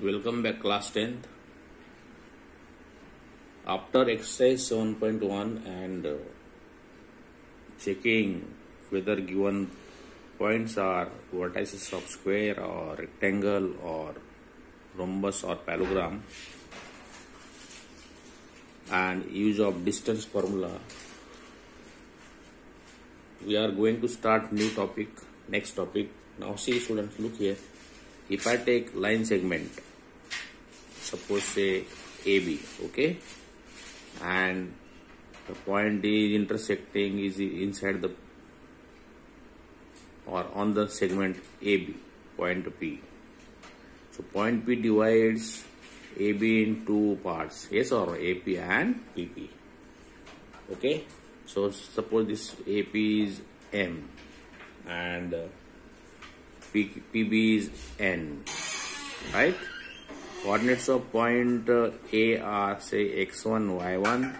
Welcome back class 10th. After exercise 7.1 and checking whether given points are vertices of square or rectangle or rhombus or parallelogram and use of distance formula, we are going to start new topic, next topic. Now see students, look here. If I take line segment, suppose say AB, okay, and the point is intersecting is inside the or on the segment AB, point P. So point P divides AB in two parts, yes, or AP and PP. Okay, so suppose this AP is M and PB is N, right? Coordinates of point A are say x1, y1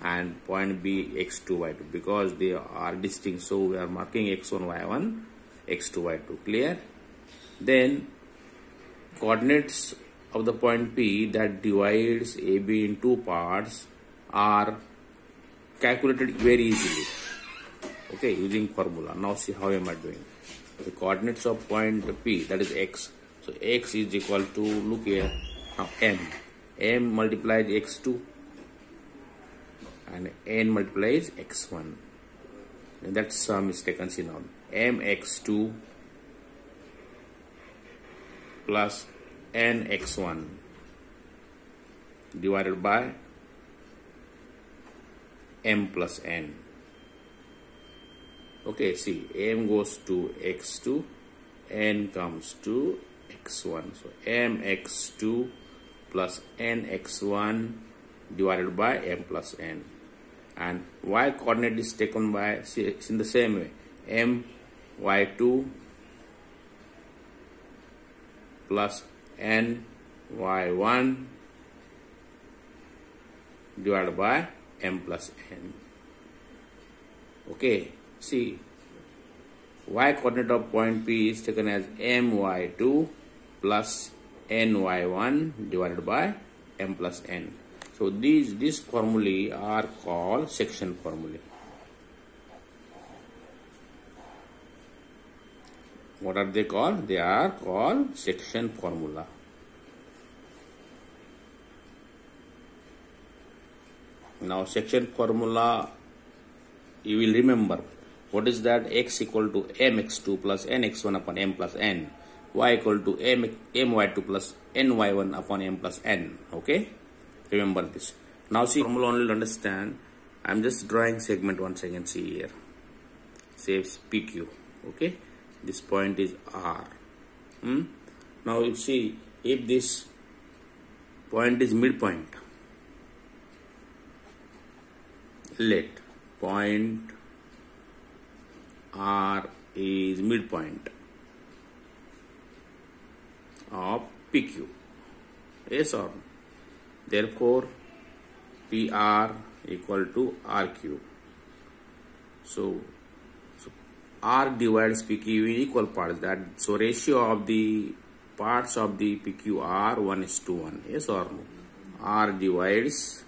and point B x2, y2 because they are distinct. So we are marking x1, y1, x2, y2. Clear? Then coordinates of the point P that divides AB in two parts are calculated very easily. Okay, using formula. Now see how am I doing. The coordinates of point P, that is x. So x is equal to, look here, now m multiplies x2 and n multiplies x1. And that sum is taken, see now, mx2 plus nx1 divided by m plus n. Okay, see, m goes to x2, n comes to x1. So mx2 plus nx1 divided by m plus n. And y coordinate is taken by, see, it's in the same way, m y2 plus n y1 divided by m plus n. Okay, see, y coordinate of point P is taken as my2 plus ny1 divided by m plus n. So these formulae are called section formulae. What are they called? They are called section formula. Now section formula, you will remember. What is that? X equal to mx2 plus nx1 upon m plus n. Y equal to my2 plus ny1 upon m plus n. Okay? Remember this. Now see, formula only understand. I am just drawing segment once again. See here. Saves PQ. Okay? This point is R. Now you see, if this point is midpoint, let point R is midpoint of PQ. Yes or no? Therefore, PR equal to RQ. So R divides PQ in equal parts. So ratio of the parts of the PQ are 1:1. Yes or no? R divides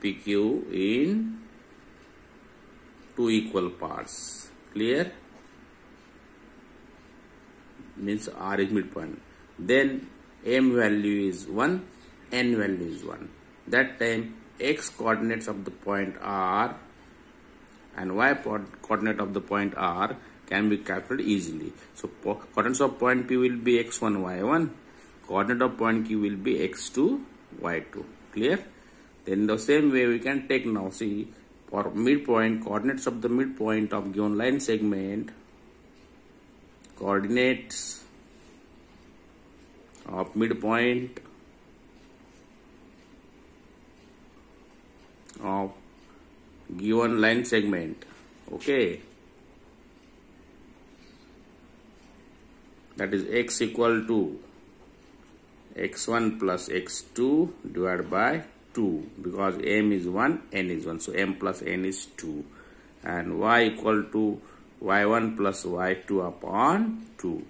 PQ in two equal parts. Clear? Means R is midpoint. Then m value is 1, n value is 1. That time x coordinates of the point R and y coordinate of the point R can be calculated easily. So coordinates of point P will be x1, y1. Coordinate of point Q will be x2, y2. Clear? Then the same way we can take now, see, for midpoint, coordinates of the midpoint of given line segment, coordinates of midpoint of given line segment, okay, that is x equal to x1 plus x2 divided by 2 because m is 1, n is 1, so m plus n is 2, and y equal to y1 plus y2 upon 2.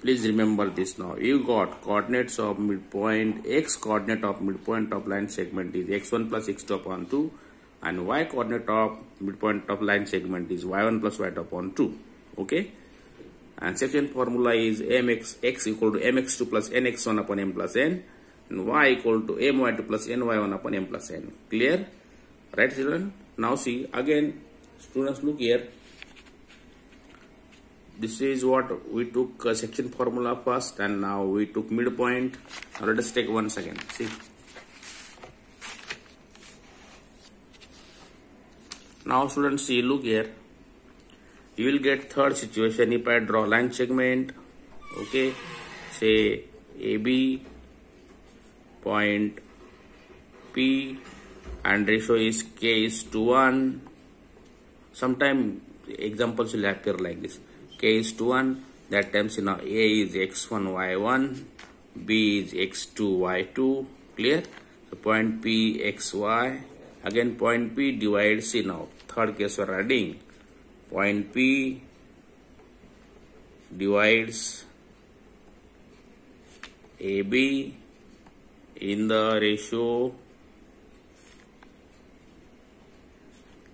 Please remember this now. You got coordinates of midpoint, x coordinate of midpoint of line segment is x1 plus x2 upon 2, and y coordinate of midpoint of line segment is y1 plus y2 upon 2. Okay? And second formula is x equal to mx2 plus nx1 upon m plus n, and y equal to my2 plus ny1 upon m plus n. Clear? Right, children? Now see, again, students, look here. This is what we took section formula first, and now we took midpoint. Now let us take once again. See. Now students, see, look here. You will get third situation if I draw line segment. Okay, say AB, point P, and ratio is k is to 1. Sometime examples will appear like this. K is to 1, that times now A is x1 y1, B is x2 y2. Clear? So point P xy, again point P divides, see now third case we are adding, point P divides AB in the ratio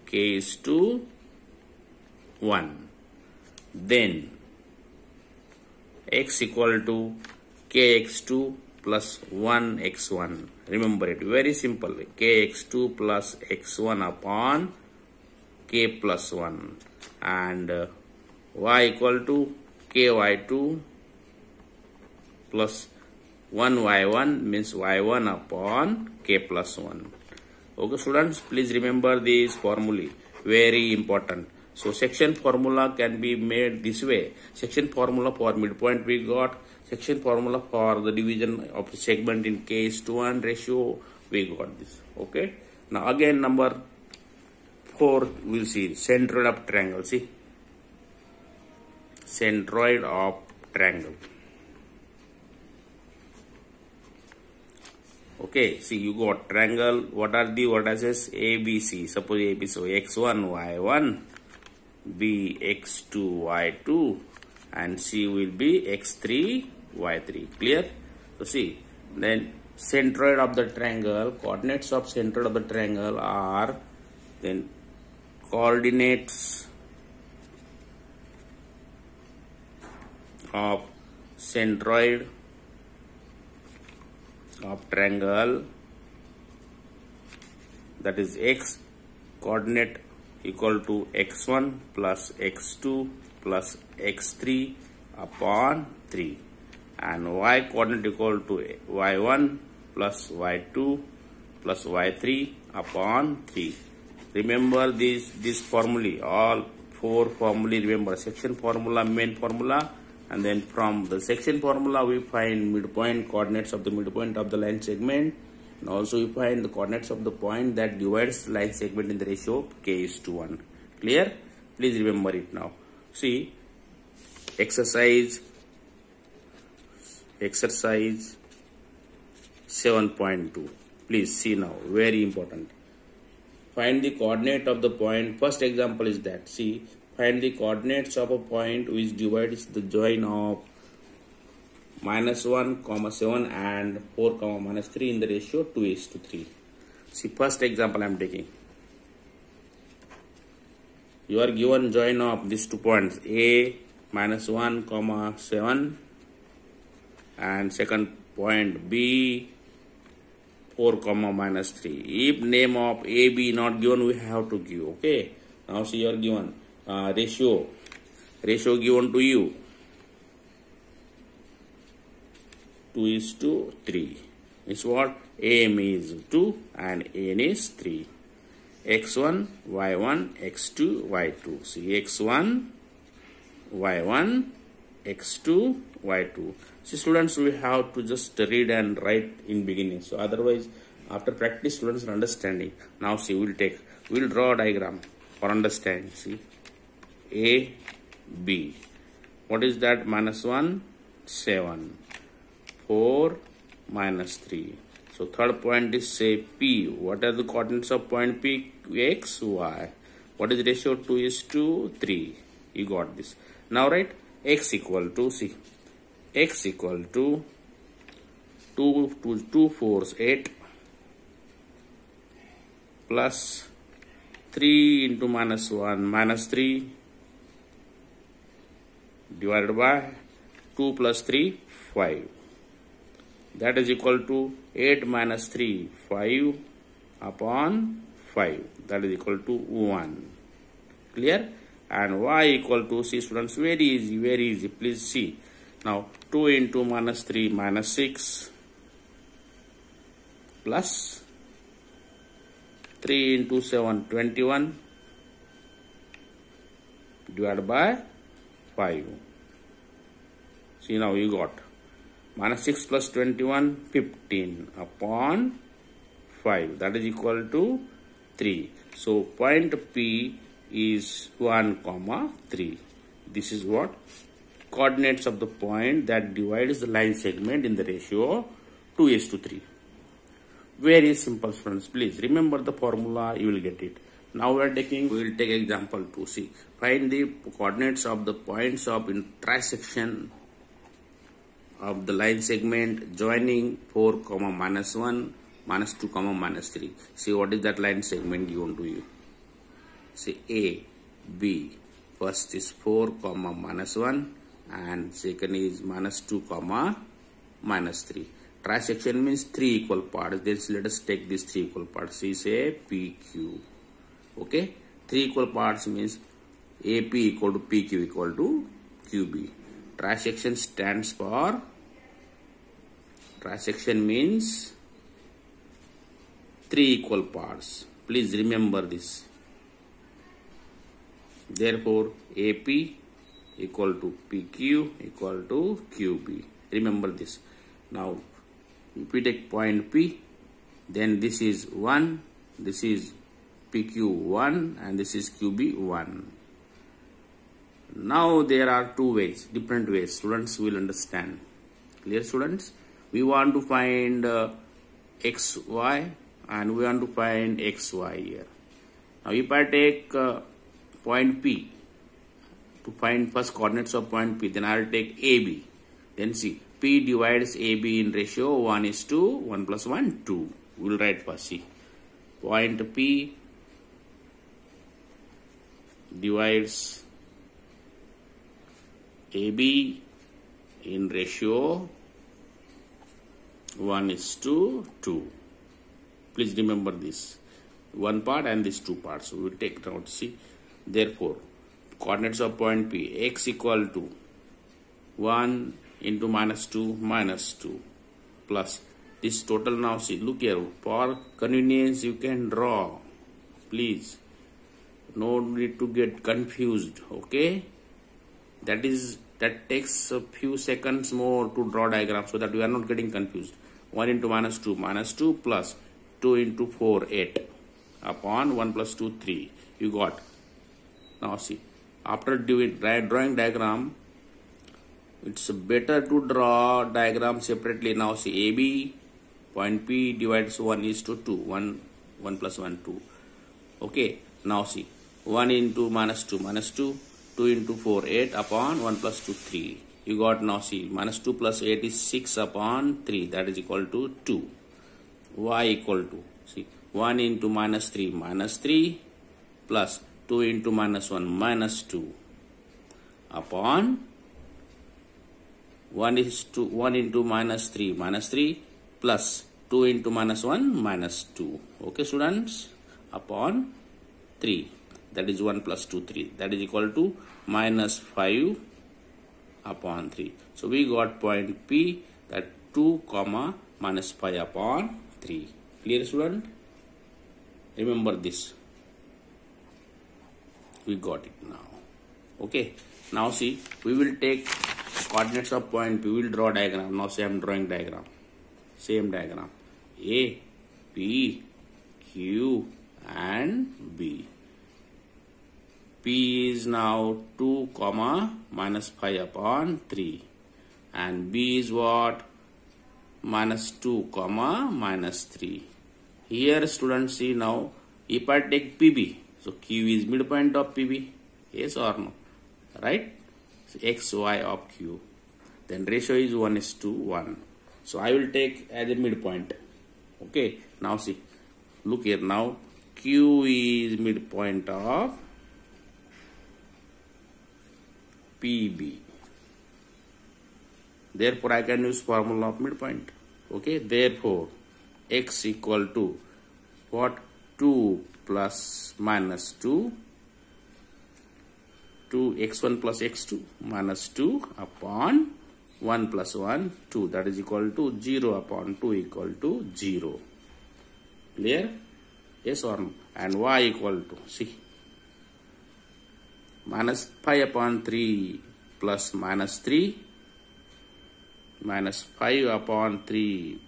k is to 1. Then x equal to kx2 plus 1x1. Remember it, very simple. Kx2 plus x1 upon k plus 1. And y equal to ky2 plus 1y1 means y1 upon k plus 1. Okay, students, please remember this formula, very important. So section formula can be made this way. Section formula for midpoint we got. Section formula for the division of the segment in k is to 1 ratio we got this. Okay. Now again number 4 we'll see centroid of triangle. See, centroid of triangle. Okay, see, you got triangle. What are the vertices? ABC. Suppose ABC, so x1 y1, B x2 y2, and C will be x3 y3. Clear? So see, then centroid of the triangle, coordinates of centroid of the triangle are, then coordinates of centroid of triangle, that is x coordinate equal to x1 plus x2 plus x3 upon 3, and y coordinate equal to y1 plus y2 plus y3 upon 3. Remember this formula, all 4 formulae. Remember section formula, main formula, and then from the section formula we find midpoint, coordinates of the midpoint of the line segment, and also we find the coordinates of the point that divides the line segment in the ratio k is to 1. Clear? Please remember it now. See, exercise 7.2. Please see now, very important. Find the coordinate of the point. First example is that, see, find the coordinates of a point which divides the join of -1, 7 and 4, -3 in the ratio 2:3. See, first example I am taking. You are given join of these 2 points, A -1, 7, and second point B 4, -3. If name of A, B not given, we have to give. Okay. Now see, you are given ratio given to you 2:3. Is what? AM is 2 and N is 3. X1, Y1, X2, Y2. See, X1, Y1, X2, Y2. See, students, we have to just read and write in beginning. So otherwise, after practice, students are understanding. Now see, we'll draw a diagram for understanding. See, A, B. What is that? -1, 7. 4, -3. So third point is, say, P. What are the coordinates of point P? X, Y. What is ratio? 2:3. You got this. Now write x equal to, see, x equal to 2 4s 8 plus 3 into minus 1 minus 3 divided by 2 plus 3 5. That is equal to 8 minus 3 5 upon 5. That is equal to 1. Clear? And y equal to, see students, very easy, please see. Now 2 into minus 3 minus 6 plus 3 into 7 21 divided by 5. See, now you got minus 6 plus 21 15 upon 5, that is equal to 3. So point P is 1 comma 3. This is what coordinates of the point that divides the line segment in the ratio 2:3. Very simple, friends. Please remember the formula, you will get it. Now we will take example 2. See, find the coordinates of the points of intersection of the line segment joining 4 comma minus 1 minus 2 comma minus 3. See, what is that line segment given to you? See, A, B. First is 4 comma minus 1 and second is minus 2 comma minus 3. Trisection means 3 equal parts. Then let us take these 3 equal parts. See, say PQ. Okay, 3 equal parts means AP equal to PQ equal to QB. Trisection stands for, trisection means 3 equal parts. Please remember this. Therefore, AP equal to PQ equal to QB. Remember this. Now, if we take point P, then this is 1, this is PQ1 and this is QB1. Now there are two ways, different ways. Students will understand. Clear, students? We want to find XY and we want to find XY here. Now if I take point P to find first coordinates of point P, then I will take AB. Then see, P divides AB in ratio 1:1 plus 1, 2. We will write first. See, point P divides AB in ratio 1:2. Please remember this. One part and these two parts. We will take it out. See, therefore, coordinates of point P, x equal to 1 into minus 2 plus this total. Now see, look here, for convenience you can draw. Please, no need to get confused. Okay, that takes a few seconds more to draw diagram so that we are not getting confused. 1 into minus 2 plus 2 into 4 8 upon 1 plus 2 3. You got. Now see, after drawing diagram, it's better to draw diagram separately. Now see, AB point P divides 1:2. 1 plus 1 2. Okay, now see, 1 into minus 2 2 into 4 8 upon 1 plus 2 3. You got. Now see, minus 2 plus 8 is 6 upon 3, that is equal to 2. Y equal to, see, 1 into minus 3 plus 2 into minus 1 minus 2 upon 1 into minus 3 plus 2 into minus 1 minus 2. Okay, students, upon 3, that is 1 plus 2 3, that is equal to minus 5 upon 3. So we got point P, that 2 comma minus 5 upon 3. Clear, student? Remember this. We got it now. Okay, now see, we will take coordinates of point P. We will draw diagram. Now say I am drawing diagram. Same diagram. A, P, Q and B. P is now 2 comma minus 5 upon 3 and B is what? Minus 2 comma minus 3. Here students, see, now if I take PB, so Q is midpoint of PB, yes or no, right? So XY of Q. then ratio is 1:1. So I will take as a midpoint. Okay, now see, look here now, Q is midpoint of PB. Therefore I can use formula of midpoint. Okay, therefore x equal to what? 2 plus minus 2, 2x1 plus x2 minus 2 upon 1 plus 1, 2, that is equal to 0 upon 2 equal to 0. Clear? Yes or no? And y equal to, see, minus 5 upon 3 plus minus 3, minus 5 upon 3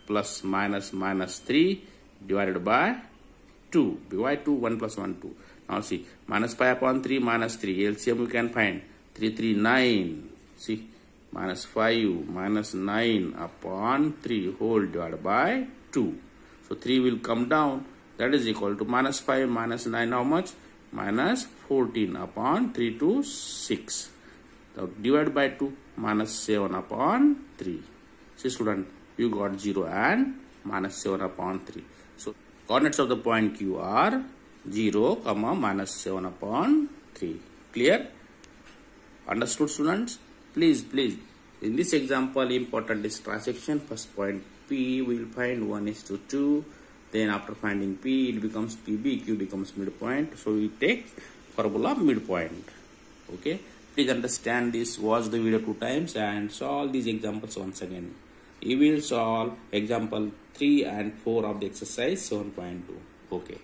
plus minus 3 divided by 2. Why 2? 1 plus 1, 2. Now see, minus 5 upon 3 minus 3. LCM you can find. 3, 3, 9. See, minus 5 minus 9 upon 3 whole divided by 2. So 3 will come down. That is equal to minus 5 minus 9 how much? Minus 14 upon 3 to 6. So divide by 2, minus 7 upon 3. See student, you got 0 and minus 7 upon 3. So coordinates of the point Q are 0, minus 7 upon 3. Clear? Understood students? Please, in this example, important is transection. First point P, we will find 1:2. Then after finding P, it becomes PB, Q becomes midpoint. So we take formula of midpoint. Okay? Please understand this, watch the video 2 times and solve these examples once again. You will solve example 3 and 4 of the exercise 7.2. Okay.